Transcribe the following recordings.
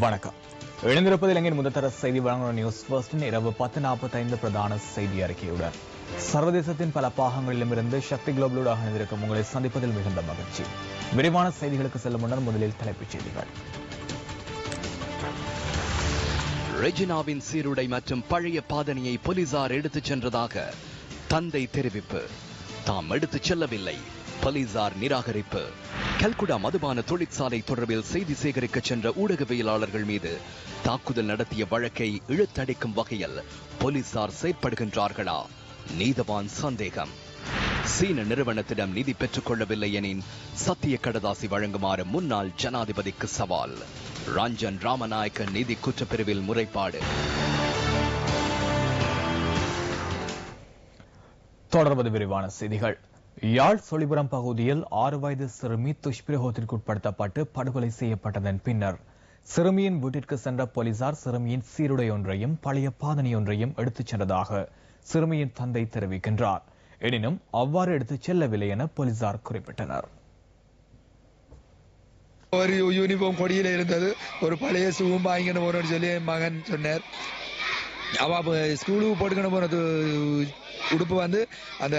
வணக்கம். எழுந்திருப்பது இலங்கையின் முதற்தர செய்தி வழங்குகிற நியூஸ் ஃபர்ஸ்டின் இரவு 10:45 பிரதான செய்தி அறிக்கையுடன் சர்வதேசத்தின் பல பாகங்களிலும் இருந்து சக்தி குளோபலோடாக இணைந்திருக்கும் உங்களை சந்திப்பதில் மிகுந்த மகிழ்ச்சி. விரிவான செய்திகளுக்கு செல்லும் முன்னர் முதலில் தலைப்புச் செய்திகள். ரெஜினாவின் சீருடை மற்றும் பழைய பாதணியை போலீசார் எடுத்துச் சென்றதாக தந்தை தெரிவிப்பு. தாம் எடுத்துச் செல்லவில்லை, போலீசார் நிராகரிப்பு. கல்குடா மதுபான தொழிற்சாலை தொடர்பில் செய்தி சேகரிக்க சென்ற ஊடகவியலாளர்கள் மீது தாக்குதல் நடத்திய வழக்கை இழுத்தடிக்கும் வகையில் போலீசார் செயற்படுகின்றார்களா? நீதவான் சந்தேகம். சீன நிறுவனத்திடம் நிதி பெற்றுக் கொள்ளவில்லை எனின் சத்திய கடதாசி வழங்குமாறு முன்னாள் ஜனாதிபதிக்கு சவால். ரஞ்சன் ராமநாயக்க நிதி குற்றப்பிரிவில் முறைப்பாடு. தொடர்வது விரிவான செய்திகள். யாழ் சொலிபுரம் பகுதியில் 6 வயது சிறுமி துஷ்பிரயோகத்திற்கு உட்படுத்தப்பட்டு படுகொலை செய்யப்பட்டதன் பின்னர் சிறுமியின் வீட்டிற்கு சென்ற போலீசார் சிறுமியின் சீருடை ஒன்றையும் பழைய பாதணி ஒன்றையும் எடுத்துச் சென்றதாக சிறுமியின் தந்தை தெரிவிக்கின்றார். எனினும் அவ்வாறு எடுத்துச் செல்லவில்லை என போலீசார் குறிப்பிட்டனர். ஒரு யூனிஃபார்ம் கொடியில இருந்தது, ஒரு பழைய சூவும் வாங்கிட்டு போறோம்னு சொல்லி மகன் சொன்னார். அவ ஸ்கூலுக்கு போட்டுக்கணும் போனது உடுப்பு வந்து அந்த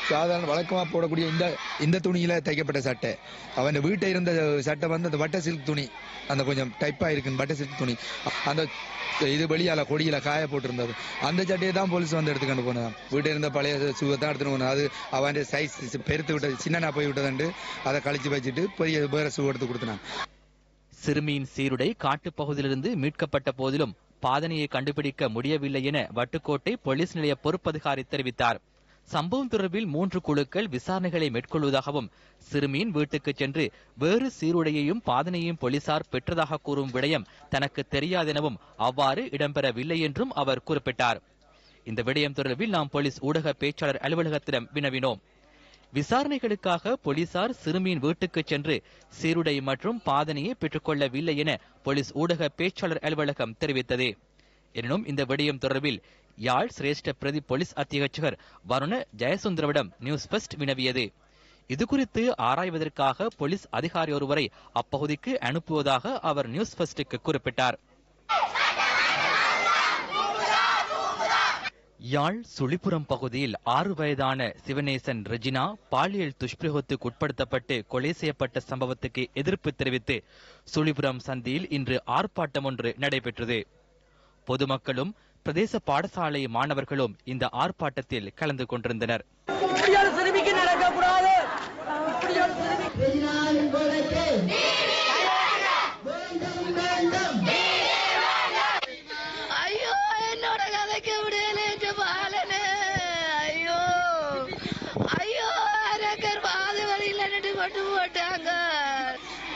சாதாரண வழக்கமா போடக்கூடிய இந்த துணியில தைக்கப்பட்ட சட்டை. அவன் வீட்டை இருந்த சட்டை வந்து அந்த வட்ட சில்க் துணி, அந்த கொஞ்சம் டைப்பா இருக்கு வட்ட சில்க் துணி, அந்த இது வெளியால கொடியில காய போட்டிருந்தது. அந்த சட்டையை தான் போலீஸ் வந்து எடுத்துக்கொண்டு போனான். வீட்டை இருந்த பழைய சூவை தான் எடுத்துட்டு போனது. அது அவன் சைஸ் பெருத்து விட்டது, சின்னனா போய் விட்டதுண்டு அதை கழிச்சு வச்சுட்டு பெரிய வேற சூ எடுத்து கொடுத்தான். சிறுமியின் சீருடை காட்டுப்பகுதியிலிருந்து மீட்கப்பட்ட போதிலும் பாதனையை கண்டுபிடிக்க முடியவில்லை என வட்டுக்கோட்டை போலீஸ் நிலைய பொறுப்பதிகாரி தெரிவித்தார். சம்பவம் தொடர்பில் 3 குழுக்கள் விசாரணைகளை மேற்கொள்வதாகவும் சிறுமியின் வீட்டுக்கு சென்று வேறு சீருடையையும் பாதனையையும் போலீசார் பெற்றதாக கூறும் விடயம் தனக்கு தெரியாதெனவும் அவ்வாறு இடம்பெறவில்லை என்றும் அவர் குறிப்பிட்டார். இந்த விடயம் தொடர்பில் நாம் போலீஸ் ஊடக பேச்சாளர் அலுவலகத்திடம் வினவினோம். விசாரணைகளுக்காக போலீசார் சிறுமியின் வீட்டுக்கு சென்று சீருடை மற்றும் பாதனையை பெற்றுக்கொள்ளவில்லை என போலீஸ் ஊடக பேச்சாளர் அலுவலகம் தெரிவித்தது. எனினும் இந்த விடயம் தொடர்பில் யாழ் சிரேஷ்ட பிரதி போலீஸ் அத்தியட்சகர் வருண ஜெயசுந்தரவிடம் நியூஸ் ஃபர்ஸ்ட் வினவியது. இதுகுறித்து ஆராய்வதற்காக போலீஸ் அதிகாரி ஒருவரை அப்பகுதிக்கு அனுப்புவதாக அவர் நியூஸ் ஃபர்ஸ்டுக்கு குறிப்பிட்டார். யாழ் சுழிபுரம் பகுதியில் 6 வயதான சிவனேசன் ரெஜினா பாலியல் துஷ்பிரயோகத்துக்கு உட்படுத்தப்பட்டு கொலை செய்யப்பட்ட சம்பவத்துக்கு எதிர்ப்பு தெரிவித்து சுழிபுரம் சந்தியில் இன்று ஆர்ப்பாட்டம் ஒன்று நடைபெற்றது. பொதுமக்களும் பிரதேச பாடசாலை மாணவர்களும் இந்த ஆர்ப்பாட்டத்தில் கலந்து கொண்டிருந்தனர்.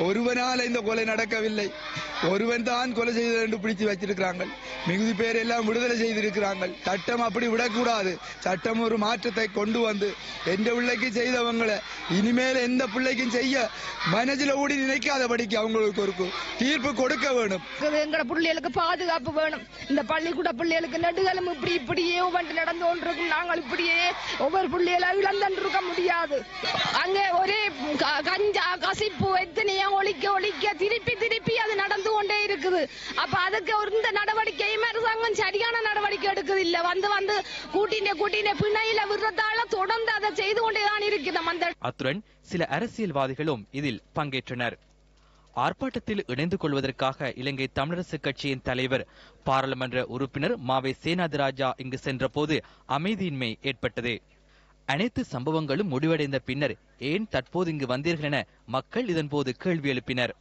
ஒருவனால இந்த கொலை நடக்கவில்லை, ஒருவன் தான் கொலை செய்தது என்று பிடித்து வச்சிருக்கிறாங்க. மிகுதி பேர் எல்லாம் விடுதலை செய்திருக்கிறாங்க. சட்டம் அப்படி விடக்கூடாது. சட்டம் ஒரு மாற்றத்தை கொண்டு வந்து எந்த பிள்ளைக்கு செய்தவங்களை இனிமேல் எந்த பிள்ளைக்கும் செய்ய மனதில் ஓடி நினைக்காதபடிக்கு அவங்களுக்கு ஒரு தீர்ப்பு கொடுக்க வேணும். எங்கட பிள்ளைகளுக்கு பாதுகாப்பு வேணும். இந்த பள்ளிக்கூட பிள்ளைகளுக்கு நடுகளும் இப்படியே வந்து நடந்து கொண்டிருக்கும். நாங்கள் இப்படியே ஒவ்வொரு பிள்ளைகளை இழந்திருக்க முடியாது. அங்கே ஒரே கஞ்சா கசிப்பு எத்தனையோ ஒழிக்க திருப்பி அது நடந்து கொண்டே இருக்குது. அப்ப அதுக்கு இந்த நடவடிக்கையுமே அரசாங்கம் சரியான நடவடிக்கை எடுக்குது இல்ல. வந்து கூட்டின பிணையில விடுறதால தொடர்ந்து அதை செய்து கொண்டேதான் இருக்குது. அத்துடன் சில அரசியல்வாதிகளும் இதில் பங்கேற்றனர். ஆர்ப்பாட்டத்தில் இணைந்து கொள்வதற்காக இலங்கை தமிழரசு கட்சியின் தலைவர் பாராளுமன்ற உறுப்பினர் மாவை சேனாதிராஜா இங்கு சென்ற போது அமைதியின்மை ஏற்பட்டது. அனைத்து சம்பவங்களும் முடிவடைந்த பின்னர் ஏன் தற்போது இங்கு வந்தீர்கள் என மக்கள் இதன்போது கேள்வி எழுப்பினர்.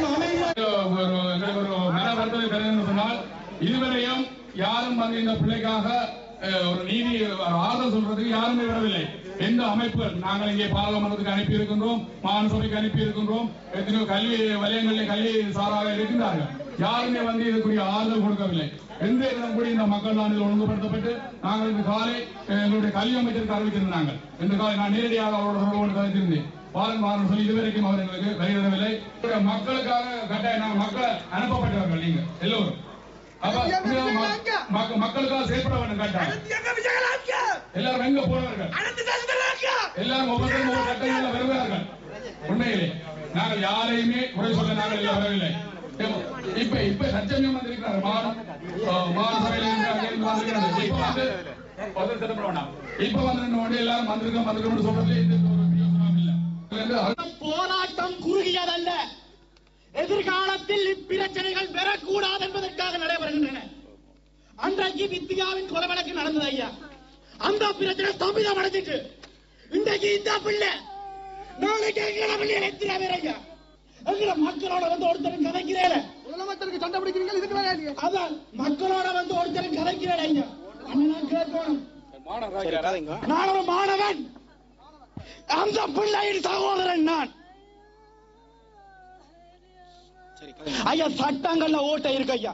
அமைதி ஆனால் இதுவரையும் யாரும் வந்து இந்த பிள்ளைக்காக ஒரு நீதி ஆறுதல் சொல்றதுக்கு யாருமே வரவில்லை. எந்த அமைப்புகள் நாங்கள் இங்கே பாராளுமன்றத்துக்கு அனுப்பி இருக்கின்றோம், மாகாண சபைக்கு அனுப்பி இருக்கின்றோம், எத்தனையோ கல்வி வலயங்களில் கல்வி சாராக இருக்கின்றார்கள். யாருமே வந்து இதுக்குரிய ஆறுதல் கொடுக்கவில்லை. எந்த இடம் கூட இந்த மக்கள் தான் ஒழுங்குபடுத்தப்பட்டு நாங்கள் இந்த காலை எங்களுடைய கல்வி அமைச்சருக்கு அறிவித்திருந்தாங்க. இந்த காலை நான் நேரடியாக அவரோட தொடர்பு கலைத்திருந்தேன். வாரம் சொல்லி இதுவரைக்கும் அவர் எங்களுக்கு வெளியிடவில்லை. மக்களுக்காக கட்டாயம் மக்களை அனுப்பப்பட்டவர்கள் நீங்க எல்லோரும் மக்களுக்காக செயல்பட வேண்டும். கட்டாயம் எல்லாரும் எங்க போனவர்கள் எல்லாரும் ஒவ்வொருத்தரும் ஒவ்வொரு கட்டங்களில் வருவார்கள். உண்மையிலே நாங்கள் யாரையுமே குறை சொல்ல நாங்கள் எல்லாம் வரவில்லை. இப்ப சச்சமியம் வந்திருக்கிறார் மாநசபையில் இப்ப வந்து எல்லாரும் வந்திருக்கோம் சொல்றதுல போராட்டம் குறுகியதல்ல. எதிர்காலத்தில் இப்பிரச்சனைகள் பெறக்கூடாது என்பதற்காக நடைபெறுகின்றன. அன்றைக்கு வித்தியாவின் கொலை வழக்கு நடந்தது ஐயா. அந்த பிரச்சனை ஸ்தம்பிதம் அடைஞ்சிட்டு இன்றைக்கு இந்த பிள்ளை நாளைக்கு எங்களை பிள்ளைகள் எத்தனை பேர் ஐயா எங்களை மக்களோட வந்து ஒருத்தரும் கதைக்கிறேன். முதலமைச்சருக்கு சண்டை பிடிக்கிறீங்க. அதான் மக்களோட வந்து ஒருத்தரும் கதைக்கிறேன் ஐயா. அண்ணன் கேட்கணும். நான் ஒரு மாணவன். அந்த பிள்ளையின் சகோதரன் நான். ஐயா சட்டங்கள்ல ஓட்ட இருக்கு ஐயா.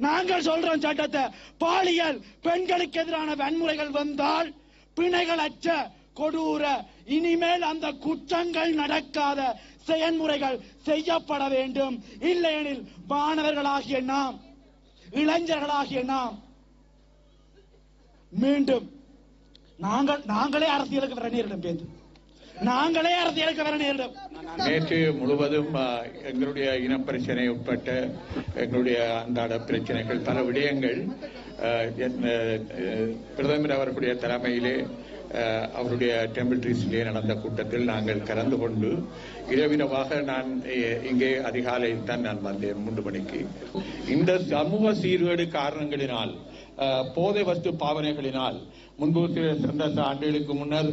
நாங்கள் சொல்றோம் சட்டத்தை. பாலியல் பெண்களுக்கு எதிரான வன்முறைகள் வந்தால் பிணைகள் அற்ற கொடூர இனிமேல் அந்த குற்றங்கள் நடக்காத செயல்முறைகள் செய்யப்பட வேண்டும். இல்லையெனில் மாணவர்களாகிய நாம், இளைஞர்களாகிய நாம் மீண்டும் நாங்களே அரசியலுக்கு வர நேரிடும். நாங்களே அரசியலுக்கு வர நேரிடும். நேற்று முழுவதும் எங்களுடைய இனப்பிரச்சனை உட்பட்ட எங்களுடைய அன்றாட பிரச்சனைகள் பல விடயங்கள் பிரதமர் அவர்களுடைய தலைமையிலே அவருடைய டெம்பிள் ட்ரீஸிலே நடந்த கூட்டத்தில் நாங்கள் கலந்து கொண்டு இரவிரவாக நான் இங்கே அதிகாலையில் தான் நான் வந்தேன் 3 மணிக்கு. இந்த சமூக சீர்கேடு காரணங்களினால், போதை வஸ்து பாவனைகளினால் முன்பு சில ஆண்டுகளுக்கு முன்னர்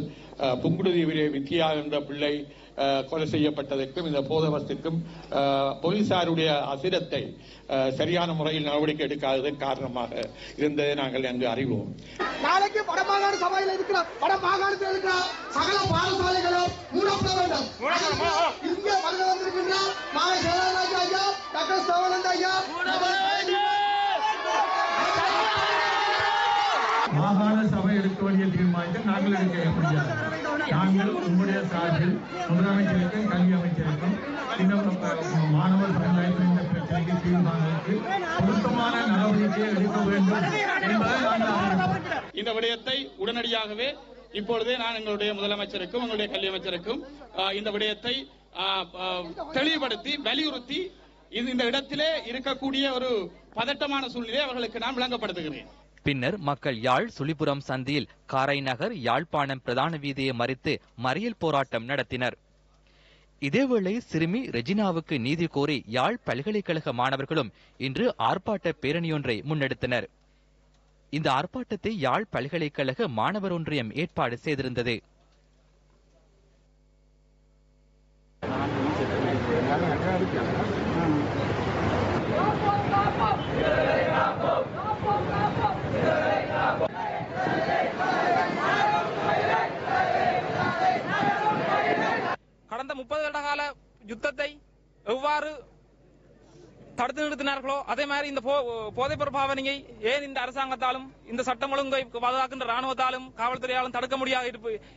புங்குடுதீவிலே வித்தியா என்ற பிள்ளை கொலை செய்யப்பட்டதற்கும் இந்த போதை வஸ்துக்கும் போலீசாருடைய அசிரத்தை சரியான முறையில் நடவடிக்கை எடுக்காததன் காரணமாக இருந்ததை நாங்கள் அங்கு அறிவோம். நாளைக்கு வடமாகாண சபையில் இருக்கிற வடமாகாணத்தில் இருக்கிற சகல பாடசாலைகளும் மூடப்பட வேண்டும். இங்கே வருகை வந்திருக்கின்ற மாலை சேலராஜ் ஐயா, டாக்டர் சோழன் ஐயா, மாகாண சபை எடுக்க வேண்டிய தீர்மானத்தை நாங்கள் எடுக்க முடியாது. நாங்கள் உங்களுடைய சார்பில் முதலமைச்சருக்கும் கல்வி அமைச்சருக்கும் மாணவர் சமுதாயத்தின் இந்த பிரச்சனைக்கு தீர்மானத்துக்கு பொருத்தமான நடவடிக்கை எடுக்க வேண்டும் என்பதை இந்த விடயத்தை உடனடியாகவே இப்பொழுதே நான் எங்களுடைய முதலமைச்சருக்கும் எங்களுடைய கல்வி அமைச்சருக்கும் இந்த விடயத்தை தெளிவுபடுத்தி வலியுறுத்தி இந்த இடத்திலே இருக்கக்கூடிய ஒரு பதட்டமான சூழ்நிலை அவர்களுக்கு நான் விளங்கப்படுத்துகிறேன். பின்னர் மக்கள் யாழ் சுழிபுரம் சந்தியில் காரை நகர் யாழ்ப்பாணம் பிரதான வீதியை மறித்து மறியல் போராட்டம் நடத்தினர். இதேவேளை சிறுமி ரெஜினாவுக்கு நீதி கோரி யாழ் பல்கலைக்கழக மாணவர்களும் இன்று ஆர்ப்பாட்ட பேரணியொன்றை முன்னெடுத்தனர். இந்த ஆர்ப்பாட்டத்தை யாழ் பல்கலைக்கழக மாணவர் ஒன்றியம் ஏற்பாடு செய்திருந்தது. கடந்த 30 வருட கால யுத்தத்தை எவ்வாறு தடுத்து நிறுத்தினார்களோ அதே மாதிரி இந்த போதைப்பொருள் பாவனையை ஏன் இந்த அரசாங்கத்தாலும் இந்த சட்டம் ஒழுங்கை பாதுகாக்கின்ற ராணுவத்தாலும் காவல்துறையாலும் தடுக்க முடியாது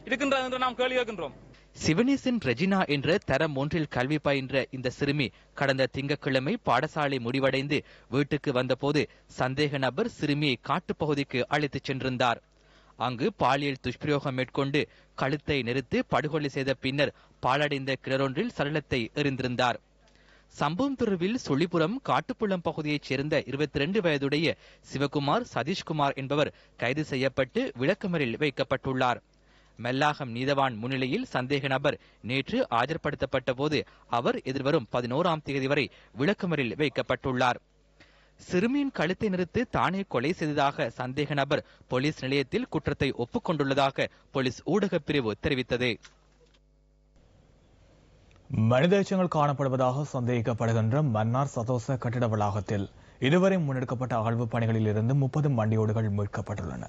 இருக்கின்றது என்று நாம் கேள்வி கேட்கின்றோம். சிவனேசன் ரெஜினா என்ற தரம் 1 கல்வி பயின்ற இந்த சிறுமி கடந்த திங்கட்கிழமை பாடசாலை முடிவடைந்து வீட்டுக்கு வந்தபோது சந்தேக நபர் சிறுமியை காட்டுப்பகுதிக்கு அழைத்துச் சென்றிருந்தார். அங்கு பாலியல் துஷ்பிரயோகம் மேற்கொண்டு கழுத்தை நெரித்து படுகொலை செய்த பின்னர் பாழடைந்த கிணறொன்றில் சடலத்தை எறிந்திருந்தார். சம்பவம் தொடர்பில் சுழிபுரம் காட்டுப்புள்ளம் பகுதியைச் சேர்ந்த 22 வயதுடைய சிவகுமார் சதீஷ்குமார் என்பவர் கைது செய்யப்பட்டு விளக்கமறில் வைக்கப்பட்டுள்ளார். மெல்லாகம் நீதவான் முன்னிலையில் சந்தேக நபர் நேற்று ஆஜர்படுத்தப்பட்ட போது அவர் எதிர்வரும் 11ஆம் தேதி வரை விளக்கமறில் வைக்கப்பட்டுள்ளார். சிறுமியின் கழுத்தை நிறுத்து தானே கொலை செய்ததாக சந்தேக நபர் போலீஸ் நிலையத்தில் குற்றத்தை ஒப்புக்கொண்டுள்ளதாக போலீஸ் ஊடகப் பிரிவு தெரிவித்தது. மனித எச்சங்கள் காணப்படுவதாக சந்தேகிக்கப்படுகின்ற மன்னார் சதோச கட்டிட வளாகத்தில் இதுவரை முன்னெடுக்கப்பட்ட அகழ்வு பணிகளில் இருந்து 30 மண்டியோடுகள் மீட்கப்பட்டுள்ளன.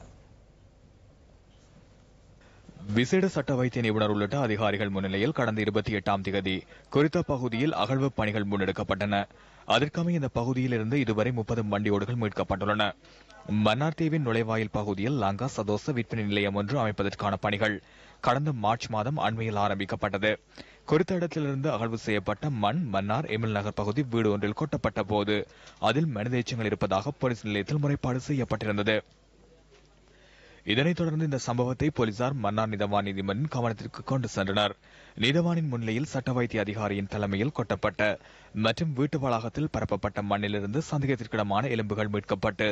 விசேட சட்ட வைத்திய நிபுணர் உள்ளிட்ட அதிகாரிகள் முன்னிலையில் கடந்த 28ஆம் தேதி குறித்த பகுதியில் அகழ்வு பணிகள் முன்னெடுக்கப்பட்டன. அதற்கமைய இந்த பகுதியில் இருந்து இதுவரை 30 மண்டியோடுகள் மீட்கப்பட்டுள்ளன. மன்னார் தீவின் நுழைவாயில் பகுதியில் லங்கா சதோச விற்பனை நிலையம் ஒன்று அமைப்பதற்கான பணிகள் கடந்த மார்ச் மாதம் அண்மையில் ஆரம்பிக்கப்பட்டது. குறித்த இடத்திலிருந்து அகழ்வு செய்யப்பட்ட மண் மன்னார் எமில் நகர் பகுதி வீடு ஒன்றில் கொட்டப்பட்ட போது அதில் மனித எச்சங்கள் இருப்பதாக போலீஸ் நிலையத்தில் முறைப்பாடு செய்யப்பட்டிருந்தது. இதனைத் தொடர்ந்து இந்த சம்பவத்தை போலீசார் மன்னார் நீதவான் நீதிமன்றின் கவனத்திற்கு கொண்டு சென்றனர். நீதவானின் முன்னிலையில் சட்ட வைத்திய அதிகாரியின் தலைமையில் கொட்டப்பட்ட மற்றும் வீட்டு வளாகத்தில் பரப்பப்பட்ட மண்ணிலிருந்து சந்தேகத்திற்கிடமான எலும்புகள் மீட்கப்பட்டு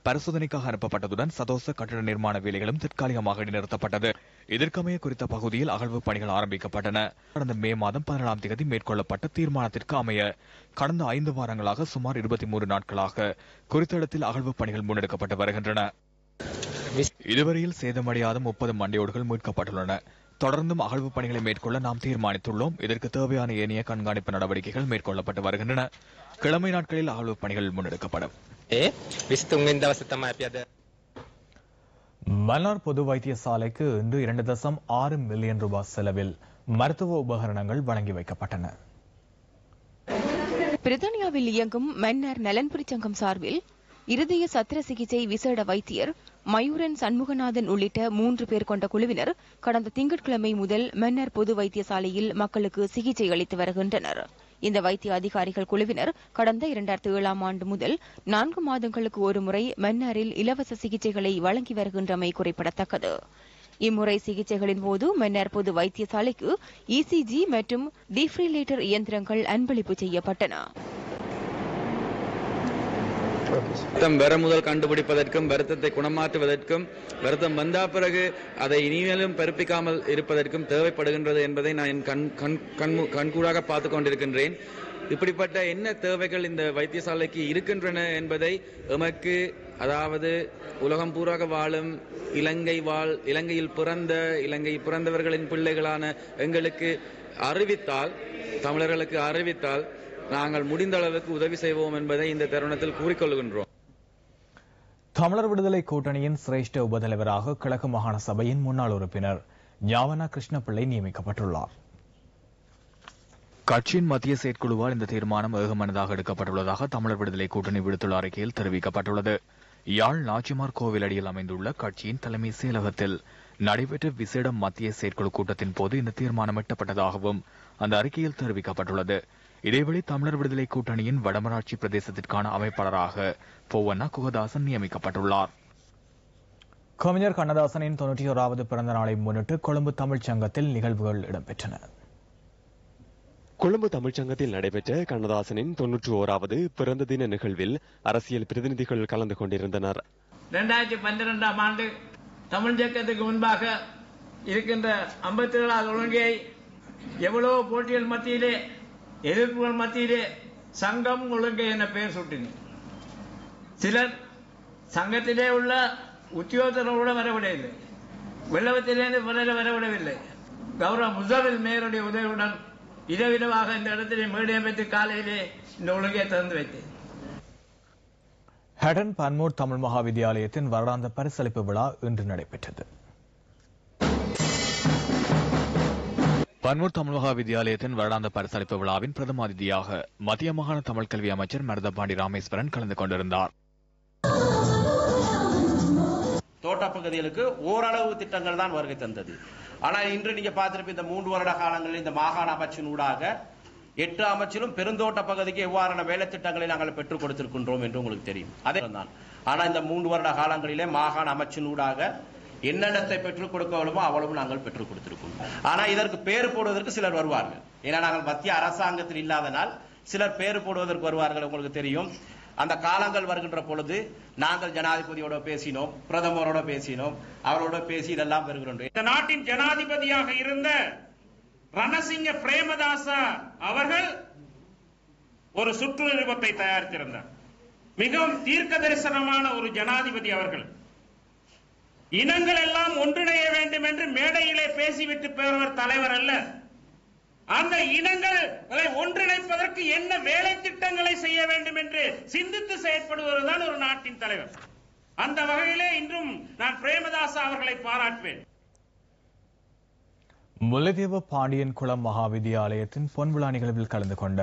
பரிசோதனைக்காக அனுப்பப்பட்டதுடன் சதோச கட்டட நிர்மாண வேலைகளும் தற்காலிகமாக இடைநிறுத்தப்பட்டது. இதற்கமைய குறித்த பகுதியில் அகழ்வு பணிகள் ஆரம்பிக்கப்பட்டன. கடந்த மே மாதம் 17ஆம் தேதி மேற்கொள்ளப்பட்ட தீர்மானத்திற்கு அமைய கடந்த 5 வாரங்களாக சுமார் 23 நாட்களாக குறித்த இடத்தில் அகழ்வு பணிகள் முன்னெடுக்கப்பட்டு வருகின்றன. இதுவரையில் சேதமடையாத 30 மண்டையோடுகள் மீட்கப்பட்டுள்ளன. தொடர்ந்தும் அகழ்வு பணிகளை மேற்கொள்ள நாம் தீர்மானித்துள்ளோம். இதற்கு தேவையான ஏனைய கண்காணிப்பு நடவடிக்கைகள் மேற்கொள்ளப்பட்டு வருகின்றன. கிழமை நாட்களில் அகழ்வு பணிகள் முன்னெடுக்கப்படும். மன்னார் பொது வைத்தியசாலைக்கு இன்று 2.6 மில்லியன் ரூபாய் செலவில் மருத்துவ உபகரணங்கள் வழங்கி வைக்கப்பட்டன. பிரித்தானியாவில் இயங்கும் மன்னார் நலன்புரி சங்கம் சார்பில் இருதய சத்திர சிகிச்சை விசேட வைத்தியர் மயூரன் சண்முகநாதன் உள்ளிட்ட 3 பேர் கொண்ட குழுவினர் கடந்த திங்கட்கிழமை முதல் மன்னார் பொது வைத்தியசாலையில் மக்களுக்கு சிகிச்சை அளித்து வருகின்றனர். இந்த வைத்திய அதிகாரிகள் குழுவினர் கடந்த 2007ஆம் ஆண்டு முதல் 4 மாதங்களுக்கு ஒருமுறை மன்னாரில் இலவச சிகிச்சைகளை வழங்கி வருகின்றமை குறிப்பிடத்தக்கது. இம்முறை சிகிச்சைகளின் போது மன்னார் பொது வைத்தியசாலைக்கு இசிஜி மற்றும் டிஃப்ரிலேட்டர் இயந்திரங்கள் அன்பளிப்பு செய்யப்பட்டன. வர முதல் கண்டுபிடிப்பதற்கும் வருத்தத்தை குணமாற்றுவதற்கும் வருத்தம் வந்த பிறகு அதை இனிமேலும் பெருப்பிக்காமல் இருப்பதற்கும் தேவைப்படுகின்றது என்பதை நான் கண்கூடாக பார்த்துக் கொண்டிருக்கின்றேன். இப்படிப்பட்ட என்ன தேவைகள் இந்த வைத்தியசாலைக்கு இருக்கின்றன என்பதை எமக்கு, அதாவது உலகம் பூராக வாழும் இலங்கையில் பிறந்தவர்களின் பிள்ளைகளான எங்களுக்கு அறிவித்தால், தமிழர்களுக்கு அறிவித்தால் நாங்கள் முடிந்த அளவுக்கு உதவி செய்வோம் என்பதை இந்த தருணத்தில் கூறிக்கொள்கின்றோம். தமிழர் விடுதலை கூட்டணியின் சிரேஷ்ட உபதலைவராக கிழக்கு மாகாண சபையின் முன்னாள் உறுப்பினர் ஞாவனா கிருஷ்ணபிள்ளை நியமிக்கப்பட்டுள்ளார். கட்சியின் மத்திய செயற்குழுவால் இந்த தீர்மானம் ஏகமனதாக எடுக்கப்பட்டுள்ளதாக தமிழர் விடுதலை கூட்டணி விடுத்துள்ள அறிக்கையில் தெரிவிக்கப்பட்டுள்ளது. யாழ் நாச்சிமார் கோவிலடியில் அமைந்துள்ள கட்சியின் தலைமை செயலகத்தில் நடைபெற்ற விசேட மத்திய செயற்குழு கூட்டத்தின் போது இந்த தீர்மானம் எட்டப்பட்டதாகவும் அந்த அறிக்கையில் தெரிவிக்கப்பட்டுள்ளது. இதேவேளை தமிழர் விடுதலை கூட்டணியின் வடமராட்சி பிரதேசத்திற்கான அமைப்பாளராக பொவண்ணா குகதாசன் நியமிக்கப்பட்டுள்ளார். கவிஞர் கண்ணதாசனின் 91வது பிறந்த நாளை முன்னிட்டு கொழும்பு தமிழ்ச் சங்கத்தில் நிகழ்வுகள் இடம்பெற்றன. கொழும்பு தமிழ்ச்சங்கத்தில் நடைபெற்ற கண்ணதாசனின் 91வது பிறந்த தின நிகழ்வில் அரசியல் பிரதிநிதிகள் கலந்து கொண்டிருந்தனர். 2012ஆம் ஆண்டு தமிழ் இயக்கத்துக்கு முன்பாக இருக்கின்ற 57வது ஒழுங்கை எவ்வளவு போட்டிகள் மத்தியிலே, எதிர்ப்புகள் மத்தியிலே சங்கம் ஒழுங்கை என பெயர் சூட்டின. சிலர் சங்கத்திலே உள்ள உத்தியோகத்தரோட வரவிடவில்லை, வெள்ளவத்திலிருந்து வரவிடவில்லை. கௌரவ முசவில் மேயருடைய உதவியுடன் இரவிரவாக இந்த இடத்திலே மேடையமைத்து காலையிலே இந்த ஒழுங்கை திறந்து வைத்தேன். ஹடன் பன்மூர் தமிழ் மகா வித்தியாலயத்தின் வருடாந்த பரிசளிப்பு விழா இன்று நடைபெற்றது. பன்மூர் தமிழ் மகா வித்தியாலயத்தின் வருடாந்த பரிசளிப்பு விழாவின் பிரதம அதிதியாக மத்திய மாகாண தமிழ் கல்வி அமைச்சர் மருதபாண்டி ராமேஸ்வரன் கலந்து கொண்டிருந்தார். தோட்டப்பகுதிகளுக்கு ஓரளவு திட்டங்கள் தான் வருகை தந்தது. ஆனால் இன்று நீங்க பார்த்திருப்ப இந்த 3 வருட காலங்களில் இந்த மாகாண அமைச்சின் ஊடாக 8 அமைச்சிலும் பெருந்தோட்ட பகுதிக்கு எவ்வாறான வேலை திட்டங்களை நாங்கள் பெற்றுக் கொடுத்திருக்கின்றோம் என்று உங்களுக்கு தெரியும். அதே தான். ஆனால் இந்த 3 வருட காலங்களிலே மாகாண அமைச்சின் ஊடாக என்னென்னத்தை பெற்றுக் கொடுக்கவோ அவ்வளவு நாங்கள் பெற்றுக் கொடுத்திருக்கோம். ஆனால் இதற்கு பேர் போடுவதற்கு சிலர் வருவார்கள். ஏன்னா நாங்கள் மத்திய அரசாங்கத்தில் இல்லாதனால் சிலர் பேர் போடுவதற்கு வருவார்கள். உங்களுக்கு தெரியும், அந்த காலங்கள் வருகின்ற பொழுது நாங்கள் ஜனாதிபதியோட பேசினோம், பிரதமரோட பேசினோம், அவரோட பேசி இதெல்லாம் வருகின்றோம். இந்த நாட்டின் ஜனாதிபதியாக இருந்த ரணசிங்க பிரேமதாசா அவர்கள் ஒரு சுற்றுநிருபத்தை தயாரித்திருந்தார். மிகவும் தீர்க்க தரிசனமான ஒரு ஜனாதிபதி அவர்கள். இனங்கள் எல்லாம் ஒன்றிணைய வேண்டும் என்று மேடையிலே பேசிவிட்டு போறவர் தலைவர் அல்ல. அந்த இனங்களை ஒன்றிணைப்பதற்கு என்ன வேலை திட்டங்களை செய்ய வேண்டும் என்று சிந்தித்து செயற்படுவதுதான் ஒரு நாட்டின் தலைவர். அந்த வகையிலே இன்றும் நான் பிரேமதாச அவர்களை பாராட்டுவேன். முல்லைத்தீவு பாண்டியன் குளம் மகாவித்தியாலயத்தின் பொன்விழா நிகழ்வில் கலந்து கொண்ட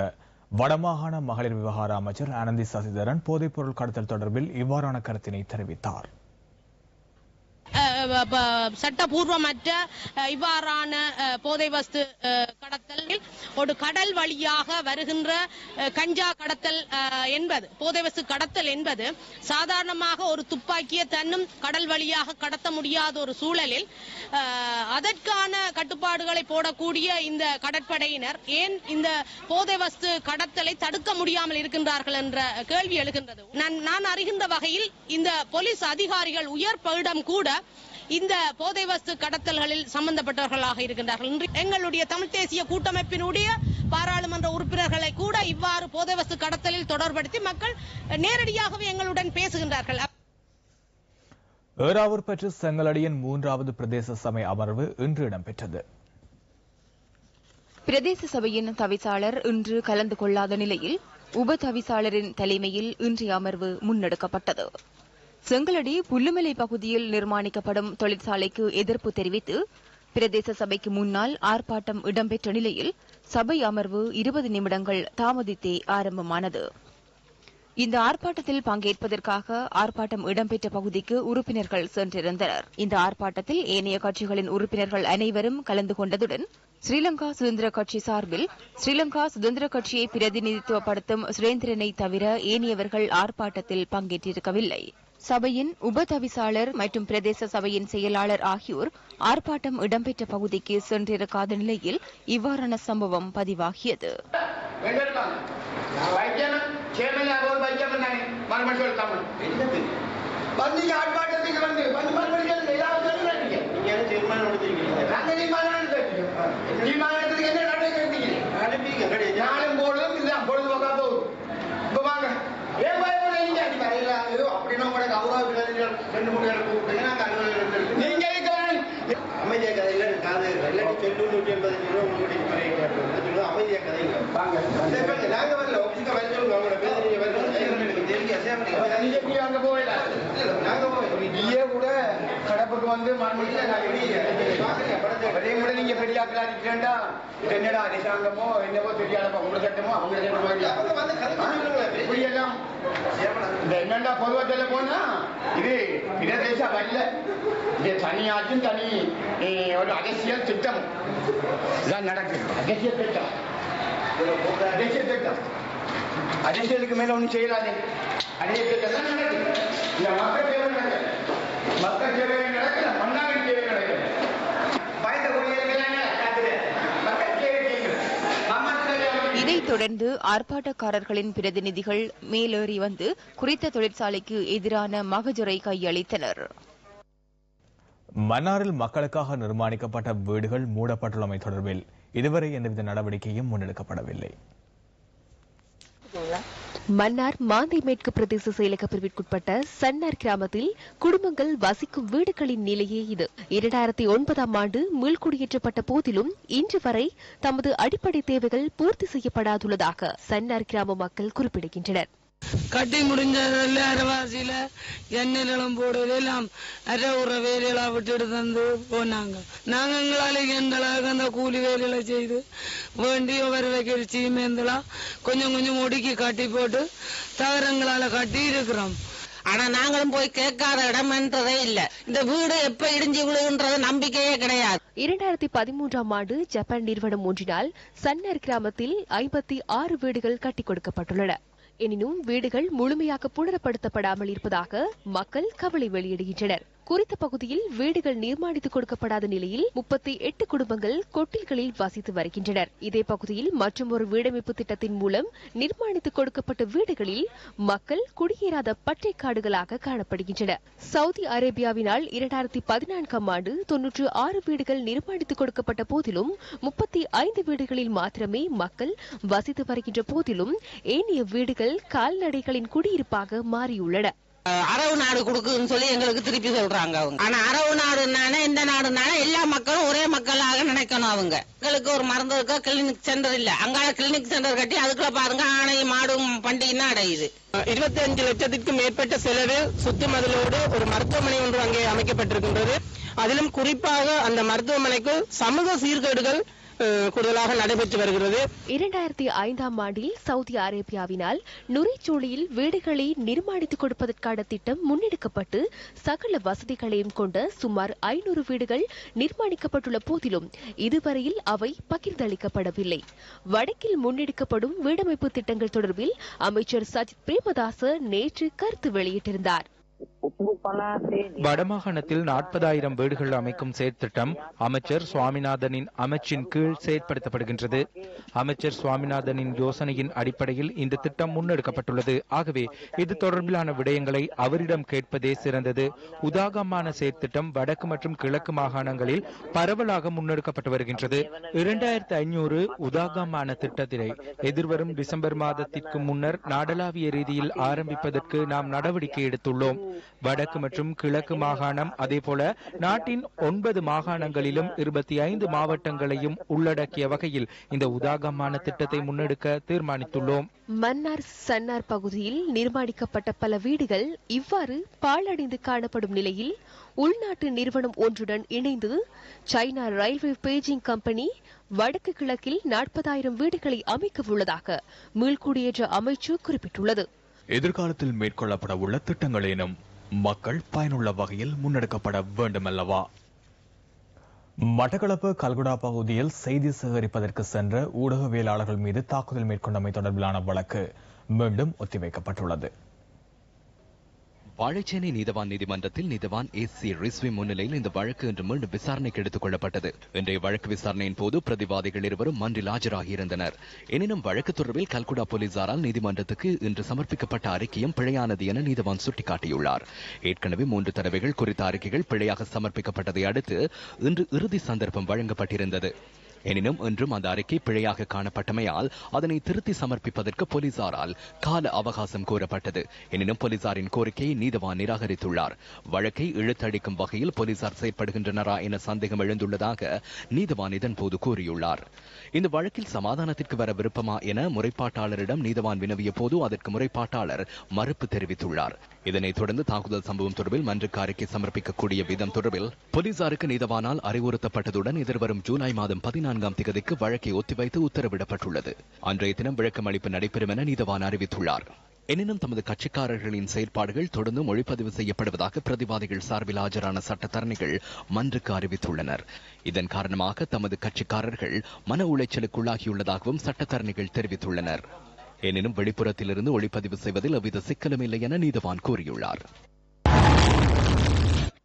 வடமாகாண மகளிர் விவகார அமைச்சர் ஆனந்தி சசிதரன் போதைப்பொருள் கடத்தல் தொடர்பில் இவ்வாறான கருத்தினை தெரிவித்தார். சட்டபூர்வமற்ற இவ்வாறான போதை வஸ்து கடத்தலில் ஒரு கடல் வழியாக வருகின்ற கஞ்சா கடத்தல் என்பது, போதை வஸ்து கடத்தல் என்பது சாதாரணமாக ஒரு துப்பாக்கியை தன்னும் கடல் வழியாக கடத்த முடியாத ஒரு சூழலில் அதற்கான கட்டுப்பாடுகளை போடக்கூடிய இந்த கடற்படையினர் ஏன் இந்த போதை வஸ்து கடத்தலை தடுக்க முடியாமல் இருக்கின்றார்கள் என்ற கேள்வி எழுகின்றது. நான் அறிகின்ற வகையில் இந்த போலீஸ் அதிகாரிகள் உயர் பீடம் கூட இந்த போதை வஸ்து கடத்தல்களில் சம்பந்தப்பட்டவர்களாக இருக்கின்றார்கள். எங்களுடைய தமிழ் தேசிய கூட்டமைப்பினுடைய பாராளுமன்ற உறுப்பினர்களை கூட இவ்வாறு போதை வஸ்து கடத்தலில் தொடர்படுத்தி மக்கள் நேரடியாகவே எங்களுடன் பேசுகின்றார்கள். ஏறாவூர் பெற்று செங்கலடியின் 3வது பிரதேச சபை அமர்வு இன்று இடம்பெற்றது. பிரதேச சபையின் தவிசாளர் இன்று கலந்து கொள்ளாத நிலையில் உப தவிசாளரின் தலைமையில் இன்றைய அமர்வு முன்னெடுக்கப்பட்டது. செங்கலடி புல்லுமலை பகுதியில் நிர்மாணிக்கப்படும் தொழிற்சாலைக்கு எதிர்ப்பு தெரிவித்து பிரதேச சபைக்கு முன்னால் ஆர்ப்பாட்டம் இடம்பெற்ற நிலையில் சபை அமர்வு 20 நிமிடங்கள் தாமதித்தே ஆரம்பமானது. இந்த ஆர்ப்பாட்டத்தில் பங்கேற்பதற்காக ஆர்ப்பாட்டம் இடம்பெற்ற பகுதிக்கு உறுப்பினர்கள் சென்றிருந்தனர். இந்த ஆர்ப்பாட்டத்தில் ஏனைய கட்சிகளின் உறுப்பினர்கள் அனைவரும் கலந்து கொண்டதுடன் ஸ்ரீலங்கா சுதந்திர கட்சி சார்பில் ஸ்ரீலங்கா சுதந்திர கட்சியை பிரதிநிதித்துவப்படுத்தும் சுரேந்திரனை தவிர ஏனையவர்கள் ஆர்ப்பாட்டத்தில் பங்கேற்றிருக்கவில்லை. சபையின் உப தவிசாளர் மற்றும் பிரதேச சபையின் செயலாளர் ஆகியோர் ஆர்ப்பாட்டம் இடம்பெற்ற பகுதிக்கு சென்றிருக்காத நிலையில் இவ்வாறான சம்பவம் பதிவாகியது. அமைதியா கதையில சொல்லு 180 ரூபா உங்களுக்கு அமைதியா கதைங்க நாங்க வரல ஆபீஸ்க்கு வர சொல்லுங்க அவங்களோட பேசுறீங்க அங்க போயில நாங்க போய் கூட கடப்புக்கு வந்து மறுபடியும் நீங்க பெரியாக்களா இருக்கா என்னடா அரசாங்கமோ என்னவோ தெரியாதப்பா உங்களுக்கு சட்டமோ அவங்க எல்லாம் என்னண்டா பொதுவா சொல்ல போனா இது பிரதேசம் அல்ல, இது தனியாச்சும் தனி ஒரு அரசியல் திட்டம் தான் நடக்குது. அரசியல் திட்டம் அரசியலுக்கு மேல ஒன்றும் செய்யலாது. அரசியல் திட்டம் தான் நடக்குது. இந்த மக்கள் சேவை நடக்குது, மக்கள் சேவை நடக்கல, மன்னாரின் சேவை நடக்குது. பயந்த மக்கள் சேவை செய்யுங்க. இதைத் தொடர்ந்து ஆர்ப்பாட்டக்காரர்களின் பிரதிநிதிகள் மேலேறி வந்து குறித்த தொழிற்சாலைக்கு எதிரான மகஜரை கையளித்தனர். மன்னாரில் மக்களுக்காக நிர்மாணிக்கப்பட்ட வீடுகள் மூடப்பட்டுள்ளமை தொடர்பில் இதுவரை எந்தவித நடவடிக்கையும் முன்னெடுக்கப்படவில்லை. மன்னார் மாந்தை மேற்கு பிரதேச செயலக பிரிவிற்குட்பட்ட சன்னார் கிராமத்தில் குடும்பங்கள் வசிக்கும் வீடுகளின் நிலையே இது. 2009ஆம் ஆண்டு மீள்குடியேற்றப்பட்ட போதிலும் இன்று வரை தமது அடிப்படை தேவைகள் பூர்த்தி செய்யப்படாதுள்ளதாக சன்னார் கிராம மக்கள் குறிப்பிடுகின்றனர். கட்டி முடிஞ்சதில் அரைவாசியில எண்ணெய் நிலம் போடுறது எல்லாம் அரை உற வேலையெல்லாம் விட்டுட்டு தந்து போனாங்க. நாங்க எங்களால எந்த அளவுக்கு அந்த கூலி வேலையில செய்து வேண்டி ஒவ்வொரு வைக்கிற சீமேந்தெல்லாம் கொஞ்சம் கொஞ்சம் ஒடுக்கி கட்டி போட்டு தகரங்களால கட்டி இருக்கிறோம். ஆனா நாங்களும் போய் கேட்காத இடம்ன்றதே இல்ல. இந்த வீடு எப்ப இடிஞ்சு விழுகின்றது நம்பிக்கையே கிடையாது. 2013ஆம் ஆண்டு ஜப்பான் நிறுவனம் ஒன்றினால் சன்னார் கிராமத்தில் 56 வீடுகள் கட்டிக் கொடுக்கப்பட்டுள்ளன. எனினும் வீடுகள் முழுமையாக புனரப்படுத்தப்படாமல் இருப்பதாக மக்கள் கவலை வெளியிடுகின்றனர். குறித்த பகுதியில் வீடுகள் நிர்மாணித்துக் கொடுக்கப்படாத நிலையில் 38 குடும்பங்கள் கொட்டில்களில் வசித்து வருகின்றனர். இதே பகுதியில் மற்றும் ஒரு வீடமைப்பு திட்டத்தின் மூலம் நிர்மாணித்துக் கொடுக்கப்பட்ட வீடுகளில் மக்கள் குடியேறாத பட்டைக்காடுகளாக காணப்படுகின்றன. சவுதி அரேபியாவினால் 2014ஆம் ஆண்டு 96 வீடுகள் நிர்மாணித்துக் கொடுக்கப்பட்ட போதிலும் 35 வீடுகளில் மாத்திரமே மக்கள் வசித்து வருகின்ற போதிலும் ஏனைய வீடுகள் கால்நடைகளின் குடியிருப்பாக மாறியுள்ளன. அரவு நாடு கொடுக்குன்னு சொல்லி எங்களுக்கு திருப்பி சொல்றாங்க அவங்க. ஆனா அரவு நாடுனால இந்த நாடுனால எல்லா மக்களும் ஒரே மக்களாக நினைக்கணும். அவங்க எங்களுக்கு ஒரு மருந்து இருக்க கிளினிக் சென்டர் இல்ல, அங்கால கிளினிக் சென்டர் கட்டி அதுக்குள்ள பாருங்க ஆணை மாடும் பண்டிகைன்னா அடையுது. 25 லட்சத்திற்கும் மேற்பட்ட செலவில் சுத்துமதிலோடு ஒரு மருத்துவமனை ஒன்று அங்கே அமைக்கப்பட்டிருக்கின்றது. அதிலும் குறிப்பாக அந்த மருத்துவமனைக்கு சமூக சீர்கேடுகள் கூடுதலாக நடைபெற்று வருகிறது. 2005ஆம் ஆண்டில் சவுதி அரேபியாவினால் நுரைச்சோலியில் வீடுகளை நிர்மாணித்துக் கொடுப்பதற்கான திட்டம் முன்னெடுக்கப்பட்டு சகல வசதிகளையும் கொண்ட சுமார் 500 வீடுகள் நிர்மாணிக்கப்பட்டுள்ள போதிலும் இதுவரையில் அவை பகிர்ந்தளிக்கப்படவில்லை. வடக்கில் முன்னெடுக்கப்படும் வீடமைப்பு திட்டங்கள் தொடர்பில் அமைச்சர் சஜித் பிரேமதாச நேற்று கருத்து வெளியிட்டிருந்தார். வடமாகாணத்தில் 40,000 வீடுகள் அமைக்கும் செயற்திட்டம் அமைச்சர் சுவாமிநாதனின் அமைச்சின் கீழ் செயற்படுத்தப்படுகின்றது. அமைச்சர் சுவாமிநாதனின் யோசனையின் அடிப்படையில் இந்த திட்டம் முன்னெடுக்கப்பட்டுள்ளது. ஆகவே இது தொடர்பிலான விடயங்களை அவரிடம் கேட்பதே சிறந்தது. உதாகமான செயற்திட்டம் வடக்கு மற்றும் கிழக்கு மாகாணங்களில் பரவலாக முன்னெடுக்கப்பட்டு வருகின்றது. 2500 உதாகமான திட்டத்தினை எதிர்வரும் டிசம்பர் மாதத்திற்கு முன்னர் நாடளாவிய ரீதியில் ஆரம்பிப்பதற்கு நாம் நடவடிக்கை எடுத்துள்ளோம். வடக்கு மற்றும் கிழக்கு மாகாணம் அதேபோல நாட்டின் 9 மாகாணங்களிலும் 25 மாவட்டங்களையும் உள்ளடக்கிய வகையில் இந்த உதாகமான திட்டத்தை முன்னெடுக்க தீர்மானித்துள்ளோம். மன்னார் சன்னார் பகுதியில் நிர்மாணிக்கப்பட்ட பல வீடுகள் இவ்வாறு பாழடைந்து காணப்படும் நிலையில் உள்நாட்டு நிறுவனம் ஒன்றுடன் இணைந்து சைனா ரயில்வே பேஜிங் கம்பெனி வடக்கு கிழக்கில் 40,000 வீடுகளை அமைக்க உள்ளதாக மீள்குடியேற்ற அமைச்சு குறிப்பிட்டுள்ளது. எதிர்காலத்தில் மேற்கொள்ளப்பட உள்ள திட்டங்களேனும் மக்கள் பயனுள்ள வகையில் முன்னெடுக்கப்பட வேண்டுமல்லவா? மட்டக்களப்பு கல்குடா பகுதியில் செய்தி சேகரிப்பதற்கு சென்ற ஊடகவியலாளர்கள் மீது தாக்குதல் மேற்கொண்டமை தொடர்பிலான வழக்கு மீண்டும் ஒத்திவைக்கப்பட்டுள்ளது. வாழைச்சேனை நீதவான் நீதிமன்றத்தில் நீதவான் A.C. ரிஸ்வி முன்னிலையில் இந்த வழக்கு இன்று மீண்டும் விசாரணைக்கு எடுத்துக் கொள்ளப்பட்டது. இன்றைய வழக்கு விசாரணையின் போது பிரதிவாதிகள் இருவரும் மன்றில் ஆஜராகியிருந்தனர். எனினும் வழக்கு தொடர்பில் கல்குடா போலீசாரால் நீதிமன்றத்துக்கு இன்று சமர்ப்பிக்கப்பட்ட அறிக்கையும் பிழையானது என நீதவான் சுட்டிக்காட்டியுள்ளார். ஏற்கனவே 3 தடவைகள் குறித்த அறிக்கைகள் பிழையாக சமர்ப்பிக்கப்பட்டதை அடுத்து இன்று இறுதி சந்தர்ப்பம் வழங்கப்பட்டிருந்தது. எனினும் இன்றும் அந்த அறிக்கை பிழையாக காணப்பட்டமையால் அதனை திருத்தி சமர்ப்பிப்பதற்கு போலீசாரால் கால அவகாசம் கோரப்பட்டது. எனினும் போலீசாரின் கோரிக்கையை நீதவான் நிராகரித்துள்ளார். வழக்கை இழுத்தடிக்கும் வகையில் போலீசார் செயற்படுகின்றனரா என சந்தேகம் எழுந்துள்ளதாக நீதவான் இதன்போது கூறியுள்ளார். இந்த வழக்கில் சமாதானத்திற்கு வர விருப்பமா என முறைப்பாட்டாளரிடம் நீதவான் வினவிய போது அதற்கு முறைப்பாட்டாளர் மறுப்பு தெரிவித்துள்ளார். இதனைத் தொடர்ந்து தாக்குதல் சம்பவம் தொடர்பில் மன்றுக்கு அறிக்கை சமர்ப்பிக்கக்கூடிய விதம் தொடர்பில் போலீசாருக்கு நீதவானால் அறிவுறுத்தப்பட்டதுடன் எதிர்வரும் ஜூலை மாதம் 14ஆம் தேதிக்கு வழக்கை ஒத்திவைத்து உத்தரவிடப்பட்டுள்ளது. அன்றைய தினம் விளக்கமளிப்பு நடைபெறும் என நீதவான் அறிவித்துள்ளார். எனினும் தமது கட்சிக்காரர்களின் செயற்பாடுகள் தொடர்ந்து ஒளிப்பதிவு செய்யப்படுவதாக பிரதிவாதிகள் சார்பில் ஆஜரான சட்டத்தரணிகள் மன்றுக்கு அறிவித்துள்ளனர். இதன் காரணமாக தமது கட்சிக்காரர்கள் மன உளைச்சலுக்குள்ளாகியுள்ளதாகவும் சட்டத்தரணிகள் தெரிவித்துள்ளனர். எனினும் வெளிப்புறத்திலிருந்து ஒளிப்பதிவு செய்வதில் எவ்வித சிக்கலும் இல்லை என நீதவான் கூறியுள்ளார்.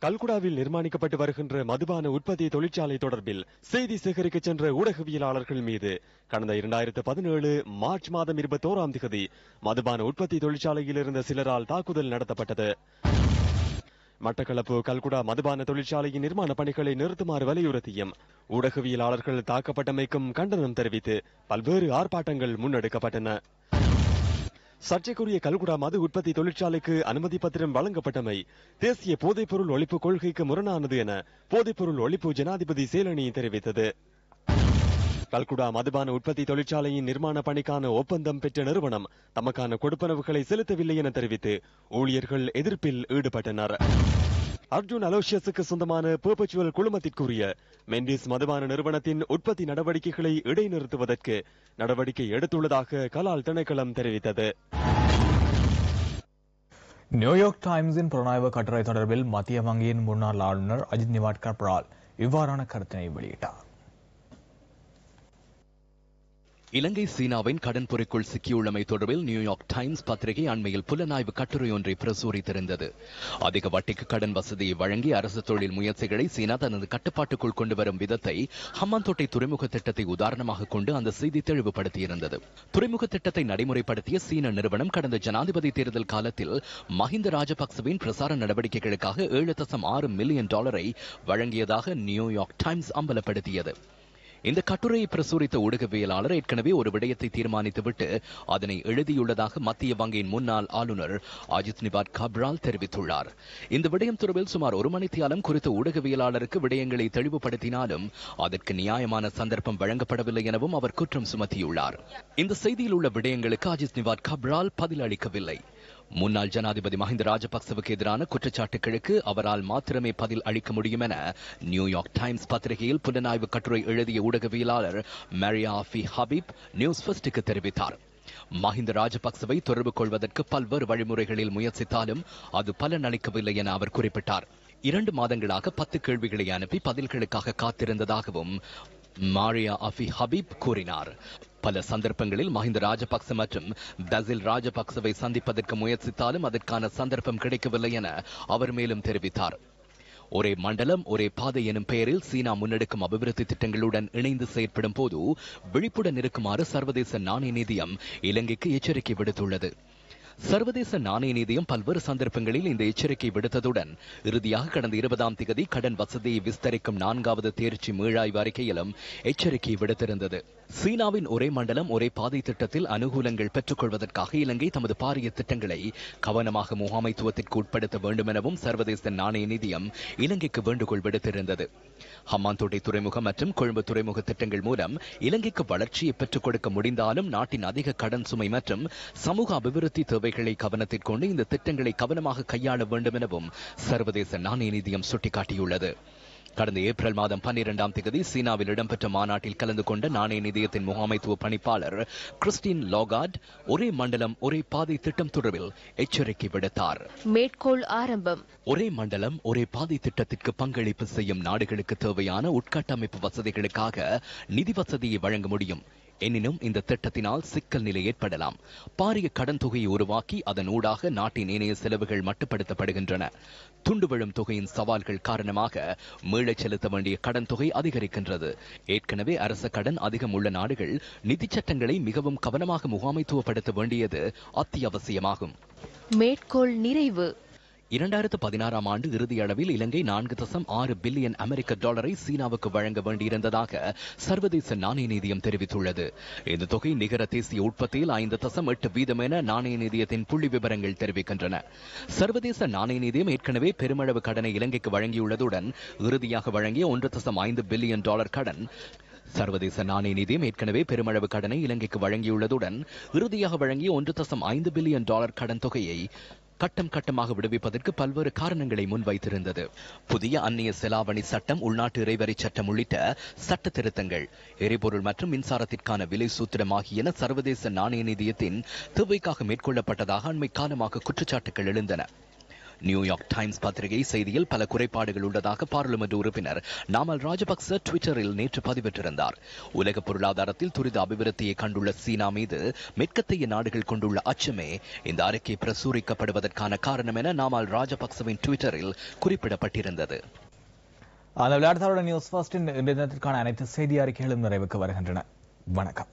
கல்குடாவில் நிர்மாணிக்கப்பட்டு வருகின்ற மதுபான உற்பத்தி தொழிற்சாலை தொடர்பில் செய்தி சேகரிக்க சென்ற ஊடகவியலாளர்கள் மீது கடந்த 2017 மார்ச் மாதம் 21ஆம் தேதி மதுபான உற்பத்தி தொழிற்சாலையில் இருந்த சிலரால் தாக்குதல் நடத்தப்பட்டது. மட்டக்களப்பு கல்குடா மதுபான தொழிற்சாலையின் நிர்மாண பணிகளை நிறுத்துமாறு வலியுறுத்தியும் ஊடகவியலாளர்கள் தாக்கப்பட்டமைக்கும் கண்டனம் தெரிவித்து பல்வேறு ஆர்ப்பாட்டங்கள் முன்னெடுக்கப்பட்டன. சர்ச்சைக்குரிய கல்குடா மது உற்பத்தி தொழிற்சாலைக்கு அனுமதி பத்திரம் வழங்கப்பட்டமை தேசிய போதைப்பொருள் ஒழிப்பு கொள்கைக்கு முரணானது என போதைப்பொருள் ஒழிப்பு ஜனாதிபதி சேலனி தெரிவித்தது. கல்குடா மதுபான உற்பத்தி தொழிற்சாலையின் நிர்மாண பணிக்கான ஒப்பந்தம் பெற்ற நிறுவனம் தமக்கான கொடுப்பனவுகளை செலுத்தவில்லை என தெரிவித்து ஊழியர்கள் எதிர்ப்பில் ஈடுபட்டனர். அர்ஜுன் அலோசியஸுக்கு சொந்தமான பெர்பச்சுவல் குழுமத்திற்குரிய மெண்டிஸ் மதுபான நிறுவனத்தின் உற்பத்தி நடவடிக்கைகளை இடைநிறுத்துவதற்கு நடவடிக்கை எடுத்துள்ளதாக கலால் திணைக்களம் தெரிவித்தது. நியூயார்க் டைம்ஸின் புலனாய்வு கட்டுரை தொடர்பில் மத்திய வங்கியின் முன்னாள் ஆளுநர் அஜித் நிவாட்கர் பிரால் இவ்வாறான கருத்தினை வெளியிட்டார். இலங்கை சீனாவின் கடன் பொறிக்குள் சிக்கியுள்ளமை தொடர்பில் நியூயார்க் டைம்ஸ் பத்திரிகை அண்மையில் புலனாய்வு கட்டுரை ஒன்றை பிரசுரித்திருந்தது. அதிக வட்டிக்கு கடன் வசதியை வழங்கி அரசு தொழில் முயற்சிகளை சீனா தனது கட்டுப்பாட்டுக்குள் கொண்டு வரும் விதத்தை ஹம்மாந்தோட்டை துறைமுக திட்டத்தை உதாரணமாக கொண்டு அந்த செய்தி தெளிவுபடுத்தியிருந்தது. துறைமுக திட்டத்தை நடைமுறைப்படுத்திய சீன நிறுவனம் கடந்த ஜனாதிபதி தேர்தல் காலத்தில் மஹிந்த ராஜபக்சவின் பிரசார நடவடிக்கைகளுக்காக $7.6 மில்லியன் வழங்கியதாக நியூயார்க் டைம்ஸ் அம்பலப்படுத்தியது. இந்த கட்டுரையை பிரசுரித்த ஊடகவியலாளர் ஏற்கனவே ஒரு விடயத்தை தீர்மானித்துவிட்டு அதனை எழுதியுள்ளதாக மத்திய வங்கியின் முன்னாள் ஆளுநர் அஜித் நிவாட் கப்ரால் தெரிவித்துள்ளார். இந்த விடயம் தொடர்பில் சுமார் 1 மணித்தியாலம் குறித்த ஊடகவியலாளருக்கு விடயங்களை தெளிவுபடுத்தினாலும் அதற்கு நியாயமான சந்தர்ப்பம் வழங்கப்படவில்லை எனவும் அவர் குற்றம் சுமத்தியுள்ளார். இந்த செய்தியில் உள்ள விடயங்களுக்கு அஜித் நிவாட் கப்ரால் பதில் அளிக்கவில்லை. முன்னாள் ஜனாதிபதி மஹிந்த ராஜபக்சவுக்கு எதிரான குற்றச்சாட்டுகளுக்கு அவரால் மாத்திரமே பதில் அளிக்க முடியும் என நியூயார்க் டைம்ஸ் பத்திரிகையில் புலனாய்வு கட்டுரை எழுதிய ஊடகவியலாளர் மரியா ஆஃபி ஹபீப் நியூஸ் ஃபர்ஸ்டுக்கு தெரிவித்தார். மஹிந்த ராஜபக்சவை தொடர்பு கொள்வதற்கு பல்வேறு வழிமுறைகளில் முயற்சித்தாலும் அது பலனளிக்கவில்லை என அவர் குறிப்பிட்டார். 2 மாதங்களாக 10 கேள்விகளை அனுப்பி பதில்களுக்காக காத்திருந்ததாகவும் மாரியா ஆஃபி ஹபீப் கூறினார். பல சந்தர்ப்பங்களில் மஹிந்த ராஜபக்ச மற்றும் பசில் ராஜபக்சவை சந்திப்பதற்கு முயற்சித்தாலும் அதற்கான சந்தர்ப்பம் கிடைக்கவில்லை என அவர் மேலும் தெரிவித்தார். ஒரே மண்டலம் ஒரே பாதை எனும் பெயரில் சீனா முன்னெடுக்கும் அபிவிருத்தி திட்டங்களுடன் இணைந்து செயற்படும் போது விழிப்புடன் இருக்குமாறு சர்வதேச நாணய நிதியம் இலங்கைக்கு எச்சரிக்கை விடுத்துள்ளது. சர்வதேச நாணய நிதியம் பல்வேறு சந்தர்ப்பங்களில் இந்த எச்சரிக்கை விடுத்ததுடன் இறுதியாக கடந்த 20ஆம் தேதி கடன் வசதியை விஸ்தரிக்கும் 4வது தேர்ச்சி மீளாய்வு அறிக்கையிலும் எச்சரிக்கை விடுத்திருந்தது. சீனாவின் ஒரே மண்டலம் ஒரே பாதை திட்டத்தில் அனுகூலங்கள் பெற்றுக் கொள்வதற்காக இலங்கை தமது பாரிய திட்டங்களை கவனமாக முகாமைத்துவத்திற்கு உட்படுத்த வேண்டும் எனவும் சர்வதேச நாணய நிதியம் இலங்கைக்கு வேண்டுகோள் விடுத்திருந்தது. ஹம்மாந்தோட்டை துறைமுகம் மற்றும் கொழும்பு துறைமுக திட்டங்கள் மூலம் இலங்கைக்கு வளர்ச்சியை பெற்றுக் கொடுக்க முடிந்தாலும் நாட்டின் அதிக கடன் சுமை மற்றும் சமூக அபிவிருத்தி தேவைகளை கவனத்தில் கொண்டு இந்த திட்டங்களை கவனமாக கையாள வேண்டும் எனவும் சர்வதேச நாணய நிதியம் சுட்டிக்காட்டியுள்ளது. கடந்த ஏப்ரல் மாதம் 12ஆம் தேதி சீனாவில் இடம்பெற்ற மாநாட்டில் கலந்து கொண்ட நாணய நிதியத்தின் முகாமைத்துவ பணிப்பாளர் கிறிஸ்டின் லாகார்ட் ஒரே மண்டலம் ஒரே பாதை திட்டம் தொடர்பில் எச்சரிக்கை விடுத்தார். மேற்கோள் ஆரம்பம். ஒரே மண்டலம் ஒரே பாதை திட்டத்திற்கு பங்களிப்பு செய்யும் நாடுகளுக்கு தேவையான உட்கட்டமைப்பு வசதிகளுக்காக நிதி வசதியை வழங்க முடியும். எனினும் இந்த திட்டத்தினால் சிக்கல் நிலை ஏற்படலாம். பாரிய கடன் தொகையை உருவாக்கி அதன் ஊடாக நாட்டின் ஏனைய செலவுகள் மட்டுப்படுத்தப்படுகின்றன. துண்டு விழும் தொகையின் சவால்கள் காரணமாக மீளச் செலுத்த வேண்டிய கடன் தொகை அதிகரிக்கின்றது. ஏற்கனவே அரச கடன் அதிகம் உள்ள நாடுகள் நிதி சட்டங்களை மிகவும் கவனமாக முகாமைத்துவப்படுத்த வேண்டியது அத்தியாவசியமாகும். மேற்கோள் நிறைவு. 2016ஆம் ஆண்டு இறுதியளவில் இலங்கை 4.6 பில்லியன் அமெரிக்க டாலரை சீனாவுக்கு வழங்க வேண்டியிருந்ததாக சர்வதேச நாணய நிதியம் தெரிவித்துள்ளது. இந்த தொகை நிகர தேசிய உற்பத்தியில் 5.8% என நாணய நிதியத்தின் புள்ளி விவரங்கள் தெரிவிக்கின்றன. சர்வதேச நாணய நிதியம் ஏற்கனவே பெருமளவு கடனை இலங்கைக்கு வழங்கியுள்ளதுடன் இறுதியாக வழங்கிய 1.5 பில்லியன் டாலர் கடன் சர்வதேச நாணய நிதியம் ஏற்கனவே பெருமளவு கடனை இலங்கைக்கு வழங்கியுள்ளதுடன் இறுதியாக வழங்கிய 1.5 பில்லியன் டாலர் கடன் தொகையை கட்டம் கட்டமாக விடுவிப்பதற்கு பல்வேறு காரணங்களை முன்வைத்திருந்தது. புதிய அந்நிய செலாவணி சட்டம், உள்நாட்டு இறைவரி சட்டம் உள்ளிட்ட சட்ட திருத்தங்கள், எரிபொருள் மற்றும் மின்சாரத்திற்கான விலை சூத்திரம் ஆகியன சர்வதேச நாணய நிதியத்தின் தேவைக்காக மேற்கொள்ளப்பட்டதாக அண்மை காலமாக குற்றச்சாட்டுகள் எழுந்தன. நியூயார்க் டைம்ஸ் பத்திரிகை செய்தியில் பல குறைபாடுகள் உள்ளதாக பாராளுமன்ற உறுப்பினர் நாமல் ராஜபக்ச ட்விட்டரில் நேற்று பதிவிட்டிருந்தார். உலக பொருளாதாரத்தில் துரித அபிவிருத்தியை கண்டுள்ள சீனா மீது மேற்கத்திய நாடுகள் கொண்டுள்ள அச்சமே இந்த அறிக்கை பிரசுரிக்கப்படுவதற்கான காரணம் என நாமல் ராஜபக்சவின் ட்விட்டரில் குறிப்பிடப்பட்டிருந்தது. அந்த விளையாட்டுகளுடன் நியூஸ் ஃபர்ஸ்டின் இன்றைய தினத்திற்கான அனைத்து செய்தி அறிக்கைகளும் நிறைவுக்கு வருகின்றன. வணக்கம்.